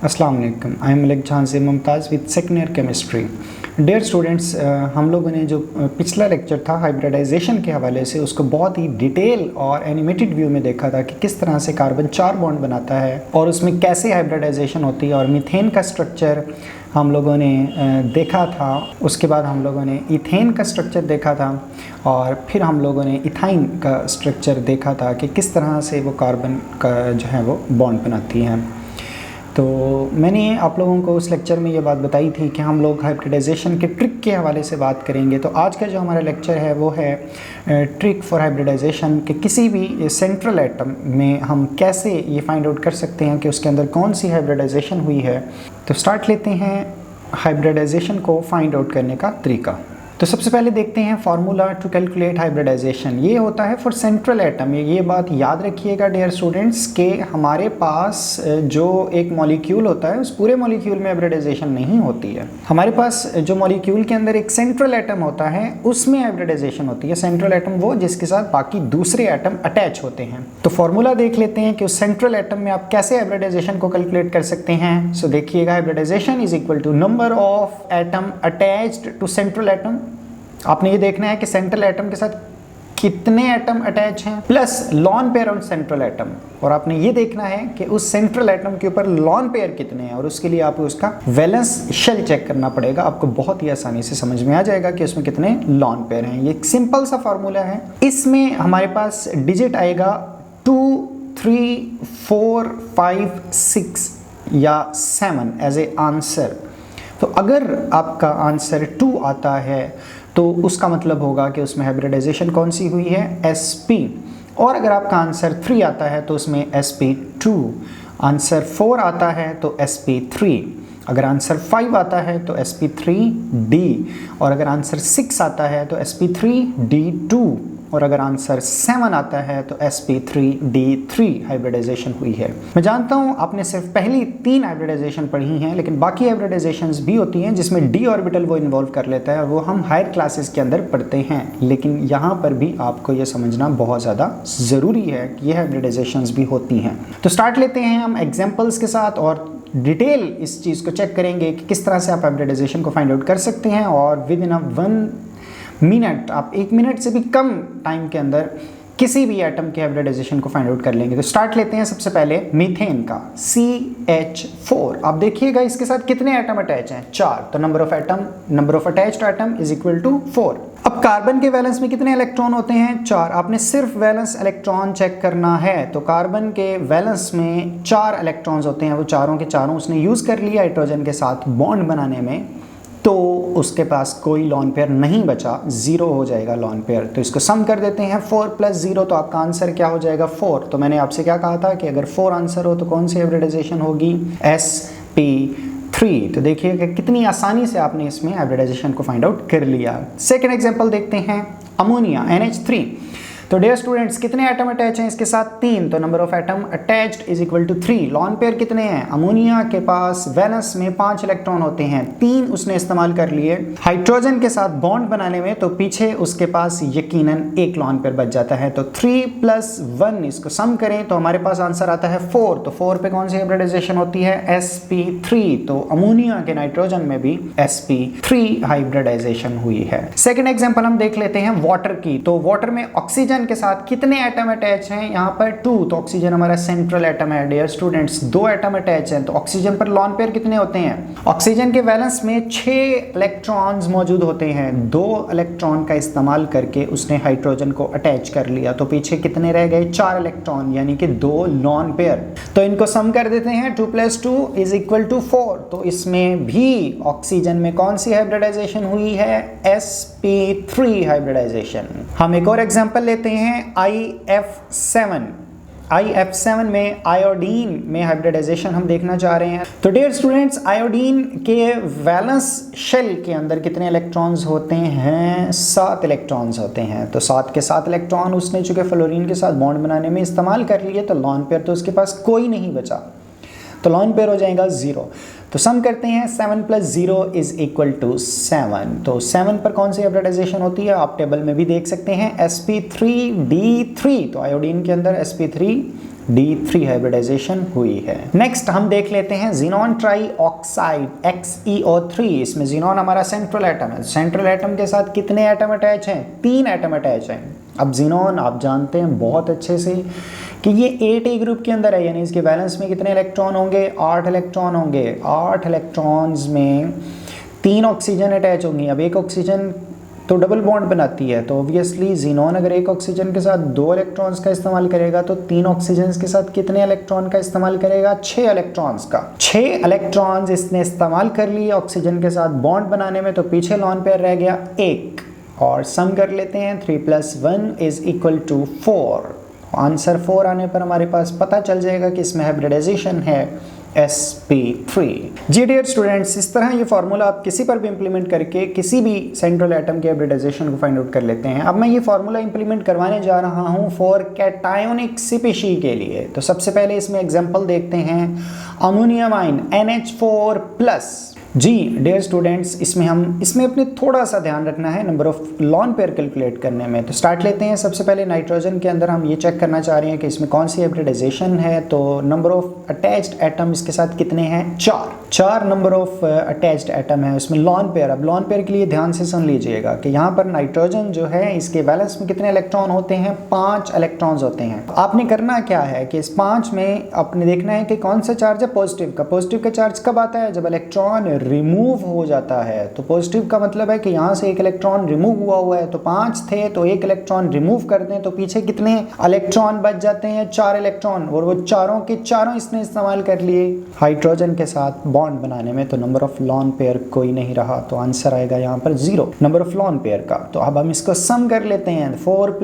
अस्सलाम वालेकुम। I am Malik जहां से Mumtaz with second year chemistry. Dear students, हम लोगों ने जो पिछला लेक्चर था हाइब्रिडाइजेशन के हवाले से उसको बहुत ही डिटेल और एनिमेटेड व्यू में देखा था कि किस तरह से कार्बन 4 बॉन्ड बनाता है और उसमें कैसे हाइब्रिडाइजेशन होती है, और मीथेन का स्ट्रक्चर हम लोगों ने देखा था। उसके बाद हम लोगों ने इथेन का स्ट्रक्चर देखा था और फिर हम लोगों ने इथाइन का स्ट्रक्चर देखा था कि किस तरह से वो कार्बन का जो है वो बॉन्ड बनाती हैं। तो मैंने आप लोगों को उस लेक्चर में ये बात बताई थी कि हम लोग हाइब्रिडाइजेशन के ट्रिक के हवाले से बात करेंगे। तो आज का जो हमारा लेक्चर है वो है ट्रिक फॉर हाइब्रिडाइजेशन के किसी भी सेंट्रल एटम में हम कैसे ये फाइंड आउट कर सकते हैं कि उसके अंदर कौन सी हाइब्रिडाइजेशन हुई है। तो स्टार्ट लेते हैं हाइब्रिडाइजेशन को फाइंड आउट करने का तरीका। तो सबसे पहले देखते हैं फार्मूला टू कैलकुलेट हाइब्रिडाइजेशन। ये होता है फॉर सेंट्रल एटम। ये बात याद रखिएगा डियर स्टूडेंट्स के हमारे पास जो एक मॉलिक्यूल होता है उस पूरे मॉलिक्यूल में हाइब्रिडाइजेशन नहीं होती है। हमारे पास जो मॉलिक्यूल के अंदर एक सेंट्रल एटम होता है उसमें हाइब्रिडाइजेशन होती है। सेंट्रल एटम वो जिसके साथ बाकी दूसरे एटम अटैच होते हैं। तो फार्मूला देख लेते हैं कि उस सेंट्रल एटम में आप कैसे हाइब्रिडाइजेशन को कैलकुलेट कर सकते हैं। सो देखिएगा, hybridisation is equal to number of atom attached to central atom. आपने ये देखना है कि सेंट्रल एटम के साथ कितने एटम अटैच हैं plus lone pair on central atom, और आपने ये देखना है कि उस सेंट्रल एटम के ऊपर लॉन पेयर कितने हैं, और उसके लिए आपको उसका वैलेंस शेल चेक करना पड़ेगा। आपको बहुत ही आसानी से समझ में आ जाएगा कि उसमें कितने लॉन पेयर हैं। ये एक सिंपल सा फार्मूला है। इसमें हमारे पास डिजिट आएगा 2, 3, 4, 5, 6 या 7 एज ए आंसर। तो अगर आपका आंसर 2 आता है तो उसका मतलब होगा कि उसमें हाइब्रिडाइजेशन कौन सी हुई है, sp। और अगर आपका आंसर 3 आता है तो उसमें sp2। आंसर 4 आता है तो sp3। अगर आंसर 5 आता है तो sp3d। और अगर आंसर 6 आता है तो sp3d2। और अगर आंसर 7 आता है तो sp3d3 हाइब्रिडाइजेशन हुई है। मैं जानता हूं आपने सिर्फ पहली 3 हाइब्रिडाइजेशन पढ़ी हैं, लेकिन बाकी हाइब्रिडाइजेशंस भी होती हैं जिसमें d ऑर्बिटल वो इन्वॉल्व कर लेता है और वो हम हायर क्लासेस के अंदर पढ़ते हैं। लेकिन यहाँ पर भी आपको ये समझना बहुत ज़्यादा ज़रूरी है कि ये हाइब्रिडाइजेशंस भी होती हैं। तो स्टार्ट लेते हैं हम एग्जाम्पल्स के साथ और डिटेल इस चीज़ को चेक करेंगे कि किस तरह से आप हाइब्रिडाइजेशन को फाइंड आउट कर सकते हैं। और विद इन 1 मिनट, आप 1 मिनट से भी कम टाइम के अंदर किसी भी एटम के हाइब्रिडाइजेशन को फाइंड आउट कर लेंगे। तो स्टार्ट लेते हैं सबसे पहले मीथेन का, CH4। आप देखिएगा इसके साथ कितने एटम अटैच हैं, 4। तो number of attached atom is equal to 4। अब कार्बन के वैलेंस में कितने इलेक्ट्रॉन होते हैं, 4। आपने सिर्फ वैलेंस इलेक्ट्रॉन चेक करना है। तो कार्बन के वैलेंस में 4 इलेक्ट्रॉन्स होते हैं, वो चारों के चारों उसने यूज कर लिया हाइड्रोजन के साथ बॉन्ड बनाने में, तो उसके पास कोई लॉन पेयर नहीं बचा, 0 हो जाएगा लॉन पेयर। तो इसको सम कर देते हैं, 4 + 0, तो आपका आंसर क्या हो जाएगा, 4। तो मैंने आपसे क्या कहा था कि अगर 4 आंसर हो तो कौन सी हाइब्रिडाइजेशन होगी, sp3। तो देखिए कितनी आसानी से आपने इसमें हाइब्रिडाइजेशन को फाइंड आउट कर लिया। सेकेंड एग्जाम्पल देखते हैं, अमोनिया NH3। तो डियर स्टूडेंट्स कितने एटम अटैच हैं इसके साथ, 3। तो number of atom attached is equal to 3। Lone pair कितने हैं, अमोनिया के पास वैलेंस में 5 इलेक्ट्रॉन होते हैं, 3 उसने इस्तेमाल कर लिए हाइड्रोजन के साथ बॉन्ड बनाने में, तो पीछे उसके पास यकीनन 1 लॉन पेयर बच जाता है। तो 3 + 1 इसको सम करें तो हमारे पास आंसर आता है 4। तो 4 पे कौन सी हाइब्रिडाइजेशन होती है, sp3। तो अमोनिया के नाइट्रोजन में भी sp3 हाइब्रिडाइजेशन हुई है। सेकेंड एग्जाम्पल हम देख लेते हैं वाटर की। तो वाटर में ऑक्सीजन के साथ कितने एटम अटैच हैं, यहाँ पर 2। तो ऑक्सीजन हमारा सेंट्रल एटम है डियर स्टूडेंट्स, 2 एटम अटैच हैं। तो ऑक्सीजन पर लॉन पेयर कितने होते हैं, ऑक्सीजन के वैलेंस में 6 इलेक्ट्रॉन्स मौजूद होते हैं। 2 इलेक्ट्रॉन का इस्तेमाल करके उसने हाइड्रोजन को अटैच कर लिया, तो पीछे कितने रह गए, 4 इलेक्ट्रॉन, यानी कि 2 लॉन पेयर। तो इनको सम कर देते हैं, 2 + 2 इज इक्वल टू 4। तो इसमें भी ऑक्सीजन में कौन सी हाइब्रिडाइजेशन हुई है, sp3 हाइब्रिडाइजेशन। हम एक और एग्जांपल लेते हैं, IF7 में आयोडीन में हाइब्रिडाइजेशन हम देखना चाह रहे हैं। तो डियर स्टूडेंट्स आयोडीन के वैलेंस शेल के अंदर कितने इलेक्ट्रॉन्स होते हैं, 7 इलेक्ट्रॉन्स होते हैं। तो 7 के 7 इलेक्ट्रॉन उसने चूंकि फ्लोरीन के साथ बॉन्ड बनाने में इस्तेमाल कर लिए, तो लॉन पेयर तो उसके पास कोई नहीं बचा, तो लॉन पेयर हो जाएगा 0। तो सम करते हैं, 7 + 0 इज इक्वल टू 7। तो 7 पर कौन सी हाइब्रिडाइजेशन होती है, आप टेबल में भी देख सकते हैं, sp3d3। तो आयोडीन के अंदर sp3 D3 हाइब्रिडाइजेशन हुई है। नेक्स्ट हम देख लेते हैं ज़ीनॉन ट्राई ऑक्साइड XeO3। इसमें ज़ीनॉन हमारा सेंट्रल एटम है। सेंट्रल एटम के साथ कितने एटम अटैच हैं? 3 एटम अटैच हैं। अब ज़ीनॉन आप जानते हैं बहुत अच्छे से कि ये 8A ग्रुप के अंदर है, यानी इसके बैलेंस में कितने इलेक्ट्रॉन होंगे? 8 इलेक्ट्रॉन होंगे। 8 इलेक्ट्रॉन्स में 3 ऑक्सीजन अटैच होंगी। अब एक ऑक्सीजन तो डबल बॉन्ड बनाती है, तो ऑब्वियसली ज़ीनॉन अगर एक ऑक्सीजन के साथ 2 इलेक्ट्रॉन्स का इस्तेमाल करेगा तो 3 ऑक्सीजन के साथ कितने इलेक्ट्रॉन का इस्तेमाल करेगा? 6 इलेक्ट्रॉन्स का। 6 इलेक्ट्रॉन्स इसने इस्तेमाल कर लिए ऑक्सीजन के साथ बॉन्ड बनाने में, तो पीछे लॉन पेयर रह गया 1। और सम कर लेते हैं, 3 + 1 = 4। आंसर 4 आने पर हमारे पास पता चल जाएगा कि इसमें हाइब्रिडाइजेशन है sp3। जी डियर स्टूडेंट्स, इस तरह ये फार्मूला आप किसी पर भी इंप्लीमेंट करके किसी भी सेंट्रल एटम के हाइब्रिडाइजेशन को फाइंड आउट कर लेते हैं। अब मैं ये फार्मूला इंप्लीमेंट करवाने जा रहा हूँ फॉर कैटायोनिक स्पीशीज के लिए। तो सबसे पहले इसमें एग्जांपल देखते हैं, अमोनियम आयन NH4+। जी डियर स्टूडेंट्स, इसमें अपने थोड़ा सा ध्यान रखना है number of lone pair calculate करने में। तो स्टार्ट लेते हैं। सबसे पहले नाइट्रोजन के अंदर हम ये चेक करना चाह रहे हैं कि इसमें कौन सी हाइब्रिडाइजेशन है। तो नंबर ऑफ अटैच्ड एटम इसके साथ कितने हैं? 4 नंबर ऑफ अटैच्ड एटम है इसमें लॉन पेयर। अब लॉन पेयर के लिए ध्यान से सुन लीजिएगा कि यहाँ पर नाइट्रोजन जो है इसके बैलेंस में कितने इलेक्ट्रॉन होते हैं? 5 इलेक्ट्रॉन्स होते हैं। आपने करना क्या है कि इस 5 में आपने देखना है कि कौन सा चार्ज है पॉजिटिव का। पॉजिटिव का चार्ज कब आता है? जब इलेक्ट्रॉन रिमूव हो जाता है। तो पॉजिटिव का मतलब है कि यहाँ से एक इलेक्ट्रॉन रिमूव हुआ है, तो 5 थे तो एक इलेक्ट्रॉन रिमूव कर दें तो पीछे कितने इलेक्ट्रॉन बच जाते हैं? 4 इलेक्ट्रॉन। और वो चारों के चारों इसने इस्तेमाल कर लिए हाइड्रोजन के साथ बॉन्ड बनाने में। तो नंबर ऑफ लॉन पेयर कोई नहीं रहा, तो आंसर आएगा यहाँ पर 0 नंबर ऑफ लॉन पेयर का। तो अब हम इसको सम कर लेते हैं। 4 +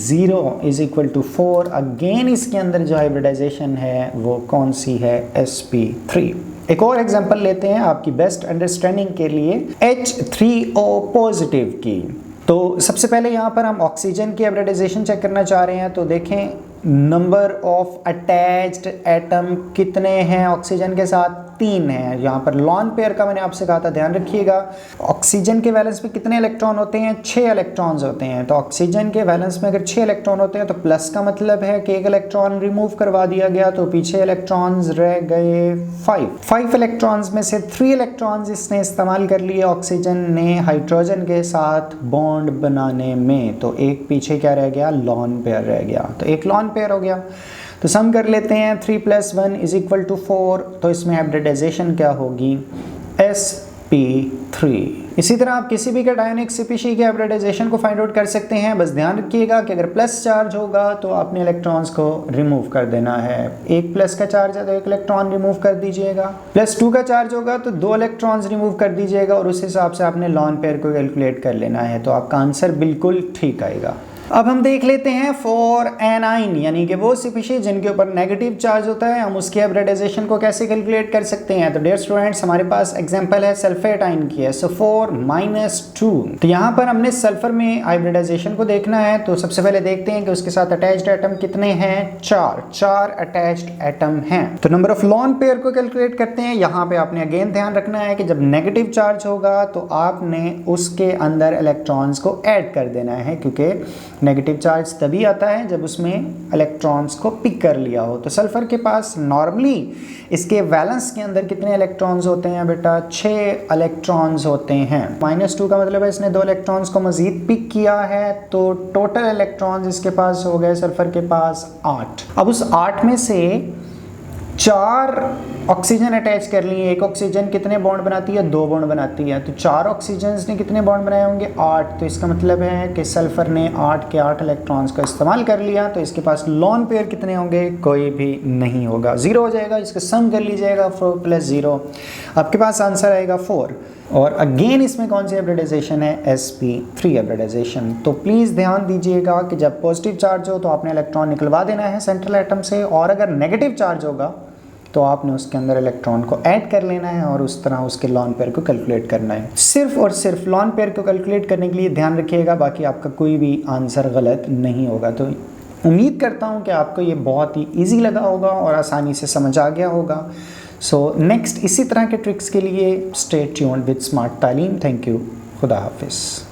0 = 4। अगेन इसके अंदर जो हाइब्रिडाइजेशन है वो कौन सी है? sp3। एक और एग्जांपल लेते हैं आपकी बेस्ट अंडरस्टैंडिंग के लिए, H3O+ की। तो सबसे पहले यहाँ पर हम ऑक्सीजन की हाइब्रिडाइजेशन चेक करना चाह रहे हैं। तो देखें नंबर ऑफ अटैच्ड एटम कितने हैं ऑक्सीजन के साथ? 3 है। यहाँ पर लॉन पेयर का मैंने आपसे कहा था, ध्यान रखिएगा। ऑक्सीजन के वैलेंस में कितने इलेक्ट्रॉन होते हैं? 6 इलेक्ट्रॉन्स होते हैं। तो ऑक्सीजन के वैलेंस में अगर 6 इलेक्ट्रॉन होते हैं तो प्लस का मतलब है कि एक इलेक्ट्रॉन रिमूव करवा दिया गया, तो पीछे इलेक्ट्रॉन्स रह गए 5 इलेक्ट्रॉन्स में से 3 इलेक्ट्रॉन्स इसने इस्तेमाल कर लिए ऑक्सीजन ने हाइड्रोजन के साथ बॉन्ड बनाने में। तो एक पीछे क्या रह गया? लॉन पेयर रह गया। तो एक लॉन पेयर हो गया। तो सम कर लेते हैं, 3 + 1 = 4। तो इसमें हाइब्रिडाइजेशन क्या होगी? sp3। इसी तरह आप किसी भी कैटायोनिक स्पीशीज के हाइब्रिडाइजेशन को फाइंड आउट कर सकते हैं। बस ध्यान रखिएगा कि अगर प्लस चार्ज होगा तो आपने इलेक्ट्रॉन्स को रिमूव कर देना है। एक प्लस का चार्ज है तो एक इलेक्ट्रॉन रिमूव कर दीजिएगा। +2 का चार्ज होगा तो 2 इलेक्ट्रॉन्स रिमूव कर दीजिएगा, और उस हिसाब से आपने लॉन पेयर को कैलकुलेट कर लेना है। तो आपका आंसर बिल्कुल ठीक आएगा। अब हम देख लेते हैं फॉर एनाइन, यानी कि वो स्पीशीज जिनके ऊपर नेगेटिव चार्ज होता है, हम उसकी हाइब्रिडाइजेशन को कैसे कैलकुलेट कर सकते हैं। तो डियर स्टूडेंट्स, हमारे पास एग्जांपल है सल्फेट आयन की है। सो 4 - 2। तो यहाँ पर हमने सल्फर में हाइब्रिडाइजेशन को देखना है। तो सबसे पहले देखते हैं कि उसके साथ अटैच्ड एटम कितने हैं? 4 अटैच्ड एटम हैं। तो नंबर ऑफ लॉन पेयर को कैलकुलेट करते हैं। यहाँ पे आपने अगेन ध्यान रखना है कि जब नेगेटिव चार्ज होगा तो आपने उसके अंदर इलेक्ट्रॉन्स को ऐड कर देना है, क्योंकि नेगेटिव चार्ज तभी आता है जब उसमें इलेक्ट्रॉन्स को पिक कर लिया हो। तो सल्फर के पास नॉर्मली इसके वैलेंस के अंदर कितने इलेक्ट्रॉन्स होते हैं बेटा? 6 इलेक्ट्रॉन्स होते हैं। -2 का मतलब है इसने 2 इलेक्ट्रॉन्स को मजीद पिक किया है, तो टोटल इलेक्ट्रॉन्स इसके पास हो गए सल्फर के पास 8। अब उस 8 में से 4 ऑक्सीजन अटैच कर लिए। एक ऑक्सीजन कितने बॉन्ड बनाती है? 2 बॉन्ड बनाती है। तो 4 ऑक्सीजन ने कितने बॉन्ड बनाए होंगे? 8। तो इसका मतलब है कि सल्फर ने 8 के 8 इलेक्ट्रॉन्स का इस्तेमाल कर लिया। तो इसके पास लॉन पेयर कितने होंगे? कोई भी नहीं होगा, 0 हो जाएगा। इसका सम कर लीजिएगा, 4 + 0, आपके पास आंसर आएगा 4। और अगेन इसमें कौन सी हाइब्रिडाइजेशन है? sp3 hybridisation. तो प्लीज़ ध्यान दीजिएगा कि जब पॉजिटिव चार्ज हो तो आपने इलेक्ट्रॉन निकलवा देना है सेंट्रल एटम से, और अगर नेगेटिव चार्ज होगा तो आपने उसके अंदर इलेक्ट्रॉन को ऐड कर लेना है और उस तरह उसके लॉन पेयर को कैलकुलेट करना है। सिर्फ और सिर्फ लॉन पेयर को कैलकुलेट करने के लिए ध्यान रखिएगा, बाकी आपका कोई भी आंसर गलत नहीं होगा। तो उम्मीद करता हूँ कि आपको ये बहुत ही ईजी लगा होगा और आसानी से समझ आ गया होगा। सो नेक्स्ट इसी तरह के ट्रिक्स के लिए स्टे ट्यून्ड विद स्मार्ट तालीम। Thank you. खुदा हाफिज़।